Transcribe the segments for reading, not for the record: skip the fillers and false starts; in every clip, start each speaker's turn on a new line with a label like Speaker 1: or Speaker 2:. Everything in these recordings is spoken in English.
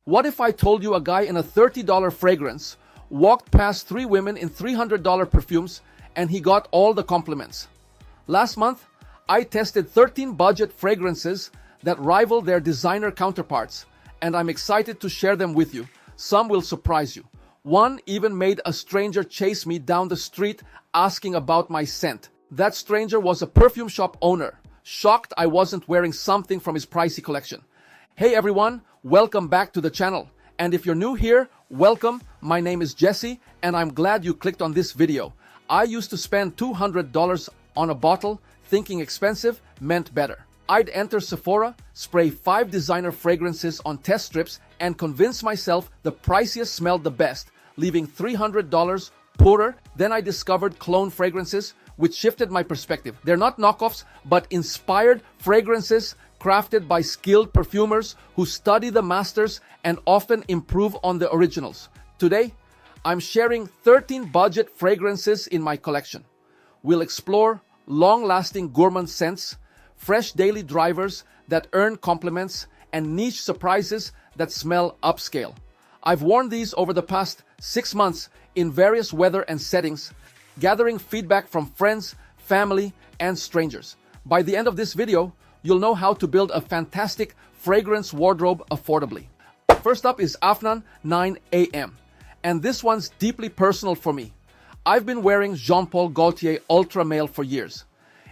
Speaker 1: What if I told you a guy in a $30 fragrance walked past 3 women in $300 perfumes and he got all the compliments? Last month, I tested 13 budget fragrances that rival their designer counterparts, and I'm excited to share them with you. Some will surprise you. One even made a stranger chase me down the street asking about my scent. That stranger was a perfume shop owner, shocked I wasn't wearing something from his pricey collection. Hey everyone, welcome back to the channel. And if you're new here, welcome. My name is Jesse, and I'm glad you clicked on this video. I used to spend $200 on a bottle, thinking expensive meant better. I'd enter Sephora, spray 5 designer fragrances on test strips, and convince myself the priciest smelled the best, leaving $300 poorer. Then I discovered cologne fragrances, which shifted my perspective. They're not knockoffs, but inspired fragrances crafted by skilled perfumers who study the masters and often improve on the originals. Today, I'm sharing 13 budget fragrances in my collection. We'll explore long-lasting gourmand scents, fresh daily drivers that earn compliments, and niche surprises that smell upscale. I've worn these over the past 6 months in various weather and settings, gathering feedback from friends, family, and strangers. By the end of this video, you'll know how to build a fantastic fragrance wardrobe affordably. First up is Afnan 9 AM, and this one's deeply personal for me. I've been wearing Jean Paul Gaultier Ultra Male for years.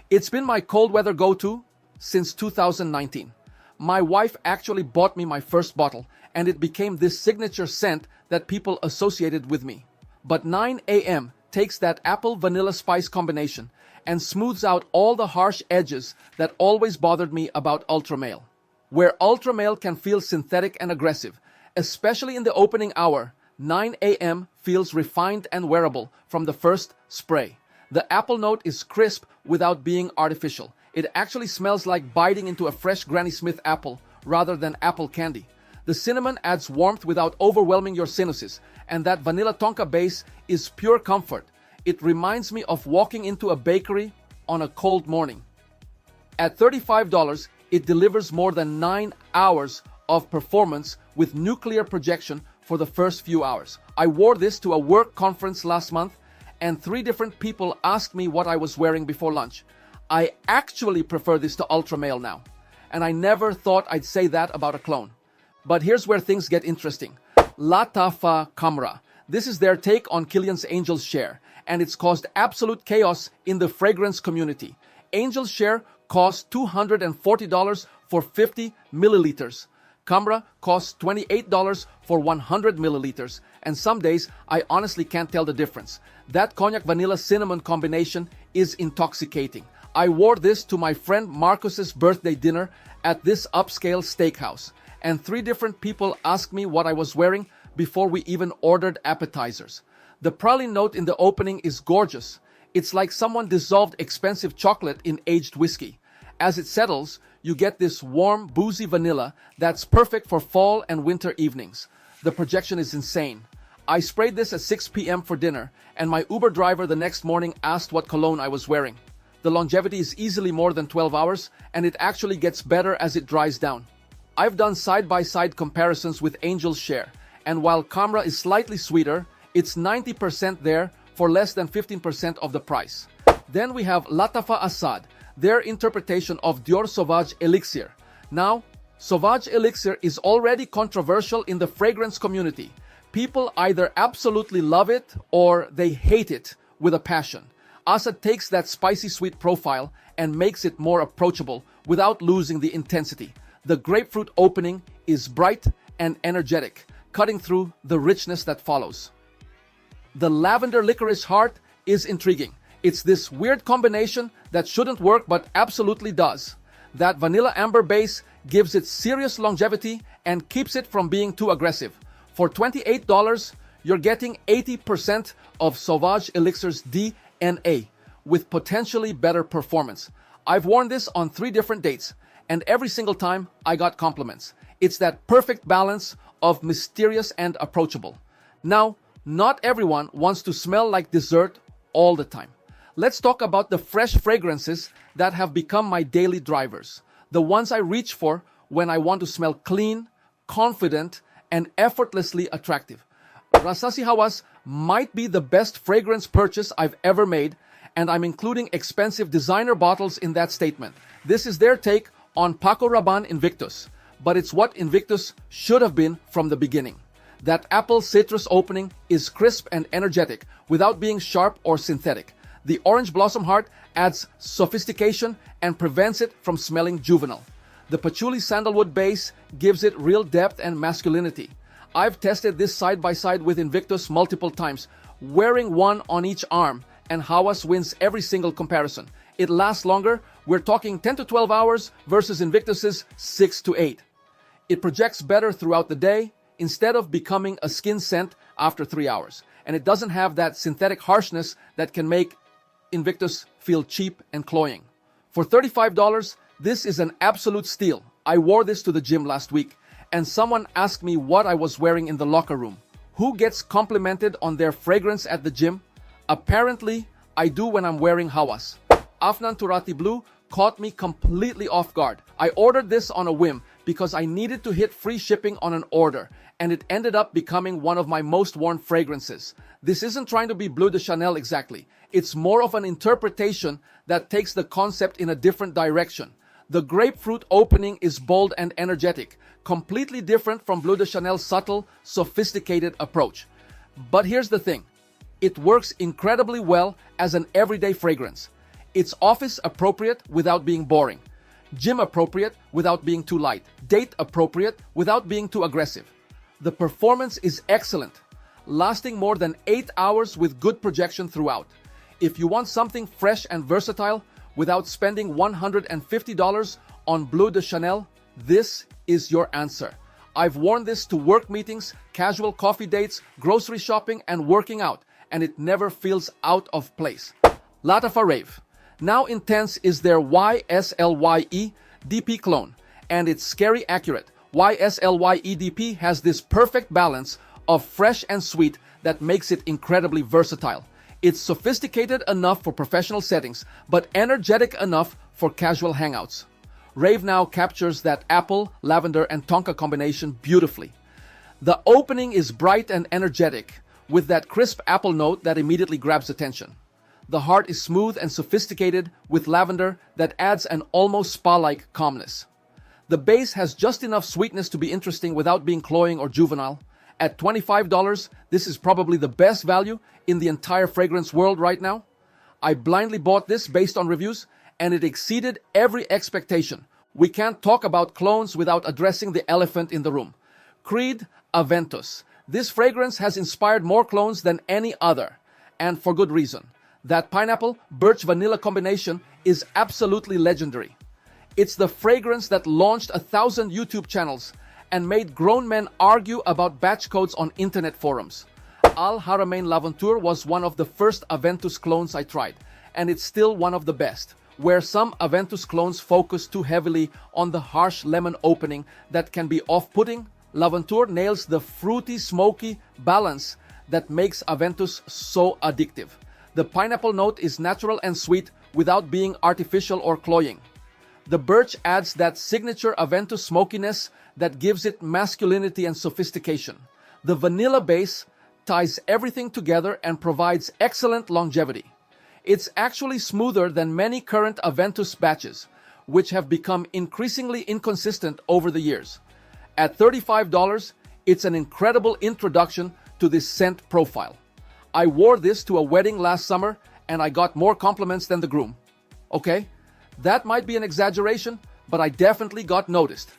Speaker 1: It's been my cold weather go-to since 2019. My wife actually bought me my first bottle, and it became this signature scent that people associated with me. But 9 AM takes that apple vanilla spice combination and smooths out all the harsh edges that always bothered me about Ultra Male. Where Ultra Male can feel synthetic and aggressive, especially in the opening hour, 9 AM feels refined and wearable from the first spray. The apple note is crisp without being artificial. It actually smells like biting into a fresh Granny Smith apple rather than apple candy. The cinnamon adds warmth without overwhelming your sinuses, and that vanilla tonka base is pure comfort. It reminds me of walking into a bakery on a cold morning. At $35, it delivers more than 9 hours of performance with nuclear projection for the first few hours. I wore this to a work conference last month, and 3 different people asked me what I was wearing before lunch. I actually prefer this to Ultra Male now, and I never thought I'd say that about a cologne. But here's where things get interesting. Latafa Kamra. This is their take on Kilian's Angel's Share, and it's caused absolute chaos in the fragrance community. Angel's Share costs $240 for 50 milliliters. Kamra costs $28 for 100 milliliters, and some days I honestly can't tell the difference. That cognac vanilla cinnamon combination is intoxicating. I wore this to my friend Marcus's birthday dinner at this upscale steakhouse, and 3 different people asked me what I was wearing before we even ordered appetizers. The praline note in the opening is gorgeous. It's like someone dissolved expensive chocolate in aged whiskey. As it settles, you get this warm, boozy vanilla that's perfect for fall and winter evenings. The projection is insane. I sprayed this at 6 p.m. for dinner, and my Uber driver the next morning asked what cologne I was wearing. The longevity is easily more than 12 hours, and it actually gets better as it dries down. I've done side-by-side comparisons with Angel's Share, and while Kamra is slightly sweeter, it's 90% there for less than 15% of the price. Then we have Latafa Assad, their interpretation of Dior Sauvage Elixir. Now, Sauvage Elixir is already controversial in the fragrance community. People either absolutely love it or they hate it with a passion. Assad takes that spicy sweet profile and makes it more approachable without losing the intensity. The grapefruit opening is bright and energetic, cutting through the richness that follows. The lavender licorice heart is intriguing. It's this weird combination that shouldn't work but absolutely does. That vanilla amber base gives it serious longevity and keeps it from being too aggressive. For $28, you're getting 80% of Sauvage Elixir's DNA with potentially better performance. I've worn this on 3 different dates, and every single time I got compliments. It's that perfect balance of mysterious and approachable. Now, not everyone wants to smell like dessert all the time. Let's talk about the fresh fragrances that have become my daily drivers. The ones I reach for when I want to smell clean, confident, and effortlessly attractive. Rasasi Hawas might be the best fragrance purchase I've ever made, and I'm including expensive designer bottles in that statement. This is their take on Paco Rabanne Invictus, but it's what Invictus should have been from the beginning. That apple citrus opening is crisp and energetic without being sharp or synthetic. The orange blossom heart adds sophistication and prevents it from smelling juvenile. The patchouli sandalwood base gives it real depth and masculinity. I've tested this side by side with Invictus multiple times, wearing one on each arm, and Hawas wins every single comparison. It lasts longer. We're talking 10 to 12 hours versus Invictus's 6 to 8. It projects better throughout the day instead of becoming a skin scent after 3 hours. And it doesn't have that synthetic harshness that can make Invictus feel cheap and cloying. For $35, this is an absolute steal. I wore this to the gym last week, and someone asked me what I was wearing in the locker room. Who gets complimented on their fragrance at the gym? Apparently, I do when I'm wearing Hawas. Afnan Turati Blue caught me completely off guard. I ordered this on a whim because I needed to hit free shipping on an order, and it ended up becoming one of my most worn fragrances. This isn't trying to be Bleu de Chanel exactly. It's more of an interpretation that takes the concept in a different direction. The grapefruit opening is bold and energetic, completely different from Bleu de Chanel's subtle, sophisticated approach. But here's the thing. It works incredibly well as an everyday fragrance. It's office appropriate without being boring, gym appropriate without being too light, date appropriate without being too aggressive. The performance is excellent, lasting more than 8 hours with good projection throughout. If you want something fresh and versatile without spending $150 on Bleu de Chanel, this is your answer. I've worn this to work meetings, casual coffee dates, grocery shopping, and working out, and it never feels out of place. Latafa Rave. Now Intense is their YSLYE DP clone, and it's scary accurate. YSLYE DP has this perfect balance of fresh and sweet that makes it incredibly versatile. It's sophisticated enough for professional settings, but energetic enough for casual hangouts. Rave Now captures that apple, lavender, and tonka combination beautifully. The opening is bright and energetic, with that crisp apple note that immediately grabs attention. The heart is smooth and sophisticated with lavender that adds an almost spa-like calmness. The base has just enough sweetness to be interesting without being cloying or juvenile. At $25, this is probably the best value in the entire fragrance world right now. I blindly bought this based on reviews, and it exceeded every expectation. We can't talk about clones without addressing the elephant in the room. Creed Aventus. This fragrance has inspired more clones than any other, and for good reason. That pineapple birch vanilla combination is absolutely legendary. It's the fragrance that launched 1,000 YouTube channels and made grown men argue about batch codes on internet forums. Al Haramain L'Aventure was one of the first Aventus clones I tried, and it's still one of the best. Where some Aventus clones focus too heavily on the harsh lemon opening that can be off-putting, L'Aventure nails the fruity, smoky balance that makes Aventus so addictive. The pineapple note is natural and sweet without being artificial or cloying. The birch adds that signature Aventus smokiness that gives it masculinity and sophistication. The vanilla base ties everything together and provides excellent longevity. It's actually smoother than many current Aventus batches, which have become increasingly inconsistent over the years. At $35, it's an incredible introduction to this scent profile. I wore this to a wedding last summer, and I got more compliments than the groom. Okay, that might be an exaggeration, but I definitely got noticed.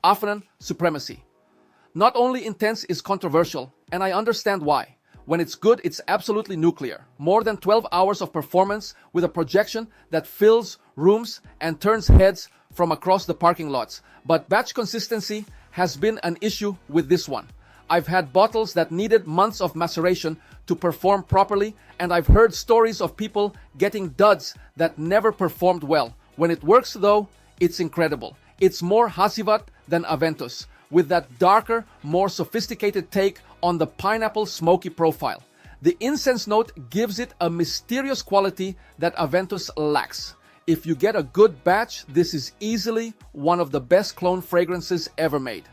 Speaker 1: Afnan Supremacy. Not only Intense is controversial, and I understand why. When it's good, it's absolutely nuclear. More than 12 hours of performance with a projection that fills rooms and turns heads from across the parking lots. But batch consistency has been an issue with this one. I've had bottles that needed months of maceration to perform properly, and I've heard stories of people getting duds that never performed well. When it works though, it's incredible. It's more Hasivat than Aventus, with that darker, more sophisticated take on the pineapple smoky profile. The incense note gives it a mysterious quality that Aventus lacks. If you get a good batch, this is easily one of the best clone fragrances ever made.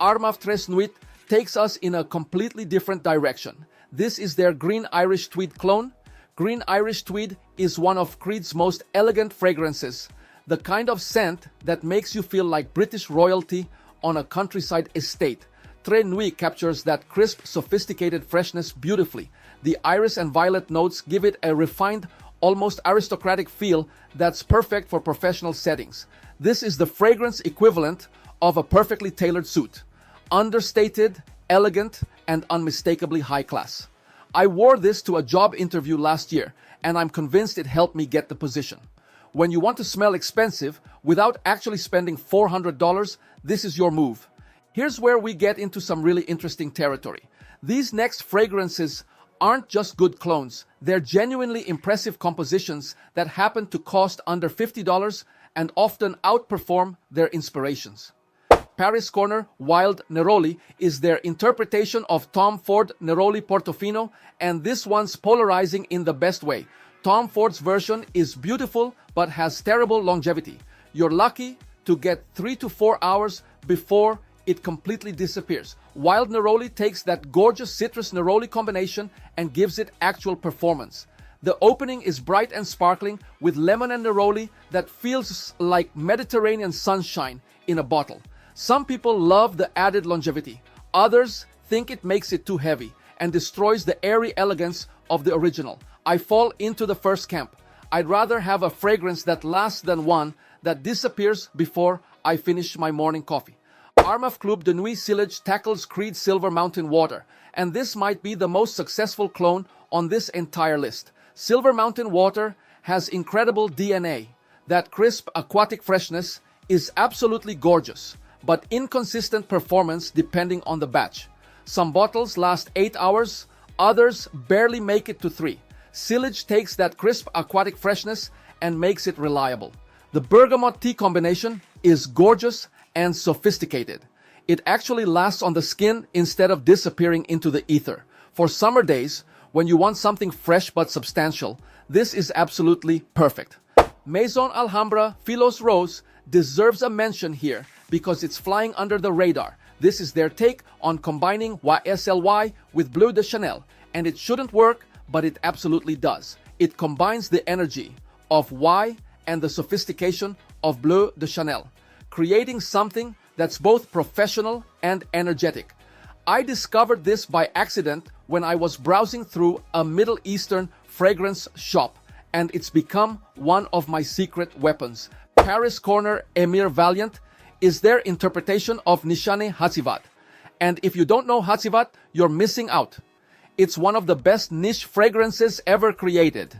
Speaker 1: Armaf Nuit takes us in a completely different direction. This is their Green Irish Tweed clone. Green Irish Tweed is one of Creed's most elegant fragrances, the kind of scent that makes you feel like British royalty on a countryside estate. Très Nuit captures that crisp, sophisticated freshness beautifully. The iris and violet notes give it a refined, almost aristocratic feel that's perfect for professional settings. This is the fragrance equivalent of a perfectly tailored suit. Understated, elegant, and unmistakably high class. I wore this to a job interview last year, and I'm convinced it helped me get the position. When you want to smell expensive without actually spending $400, this is your move. Here's where we get into some really interesting territory. These next fragrances aren't just good clones, they're genuinely impressive compositions that happen to cost under $50 and often outperform their inspirations. Paris Corner Wild Neroli is their interpretation of Tom Ford Neroli Portofino, and this one's polarizing in the best way. Tom Ford's version is beautiful but has terrible longevity. You're lucky to get 3 to 4 hours before it completely disappears. Wild Neroli takes that gorgeous citrus neroli combination and gives it actual performance. The opening is bright and sparkling with lemon and neroli that feels like Mediterranean sunshine in a bottle. Some people love the added longevity. Others think it makes it too heavy and destroys the airy elegance of the original. I fall into the first camp. I'd rather have a fragrance that lasts than one that disappears before I finish my morning coffee. Armaf Club de Nuit Sillage tackles Creed Silver Mountain Water, and this might be the most successful clone on this entire list. Silver Mountain Water has incredible DNA. That crisp aquatic freshness is absolutely gorgeous, but inconsistent performance depending on the batch. Some bottles last 8 hours, others barely make it to 3. Sillage takes that crisp aquatic freshness and makes it reliable. The bergamot tea combination is gorgeous and sophisticated. It actually lasts on the skin instead of disappearing into the ether. For summer days, when you want something fresh but substantial, this is absolutely perfect. Maison Alhambra Philos Rose deserves a mention here because it's flying under the radar. This is their take on combining YSLY with Bleu de Chanel, and it shouldn't work, but it absolutely does. It combines the energy of Y and the sophistication of Bleu de Chanel, creating something that's both professional and energetic. I discovered this by accident when I was browsing through a Middle Eastern fragrance shop, and it's become one of my secret weapons. Paris Corner Emir Valiant is their interpretation of Nishane Hatzivat. And if you don't know Hatzivat, you're missing out. It's one of the best niche fragrances ever created.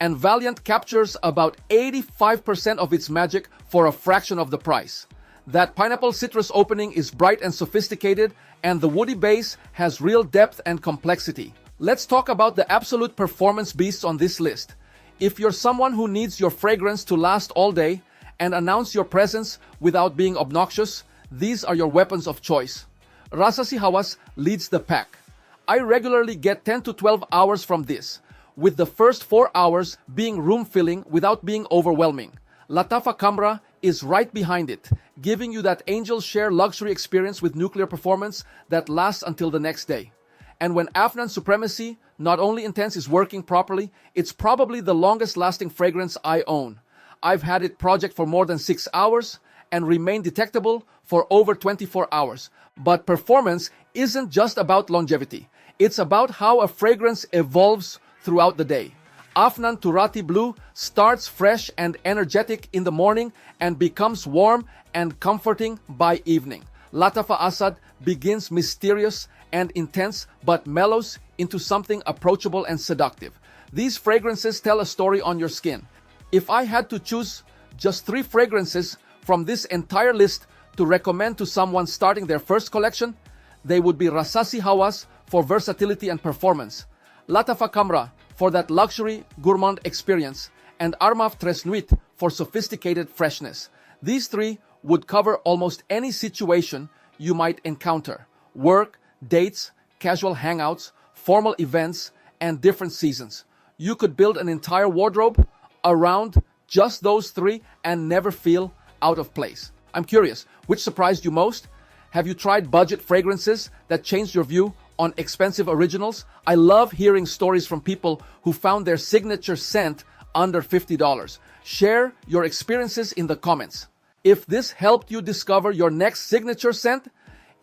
Speaker 1: And Valiant captures about 85% of its magic for a fraction of the price. That pineapple citrus opening is bright and sophisticated, and the woody base has real depth and complexity. Let's talk about the absolute performance beasts on this list. If you're someone who needs your fragrance to last all day and announce your presence without being obnoxious, these are your weapons of choice. Rasasi Hawas leads the pack. I regularly get 10 to 12 hours from this, with the first 4 hours being room-filling without being overwhelming. Latafa Camra is right behind it, giving you that angel share luxury experience with nuclear performance that lasts until the next day. And when Afnan Supremacy, not only intense, is working properly, it's probably the longest lasting fragrance I own. I've had it project for more than 6 hours and remain detectable for over 24 hours. But performance isn't just about longevity. It's about how a fragrance evolves throughout the day. Afnan Turati Blue starts fresh and energetic in the morning and becomes warm and comforting by evening. Latafa Asad begins mysterious and intense but mellows into something approachable and seductive. These fragrances tell a story on your skin. If I had to choose just 3 fragrances from this entire list to recommend to someone starting their first collection, they would be Rasasi Hawas for versatility and performance, Latafa Camra for that luxury gourmand experience, and Armaf Nuit for sophisticated freshness. These 3 would cover almost any situation you might encounter: work, dates, casual hangouts, formal events, and different seasons. You could build an entire wardrobe around just those 3 and never feel out of place. I'm curious, which surprised you most? Have you tried budget fragrances that changed your view on expensive originals? I love hearing stories from people who found their signature scent under $50. Share your experiences in the comments. If this helped you discover your next signature scent,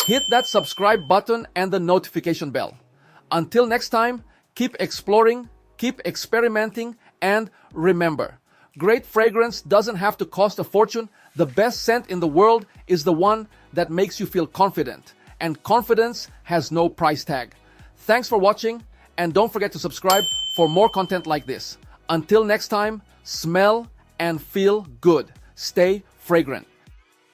Speaker 1: hit that subscribe button and the notification bell. Until next time, keep exploring, keep experimenting, and remember, great fragrance doesn't have to cost a fortune. The best scent in the world is the one that makes you feel confident, and confidence has no price tag. Thanks for watching, and don't forget to subscribe for more content like this. Until next time, smell and feel good. Stay fragrant.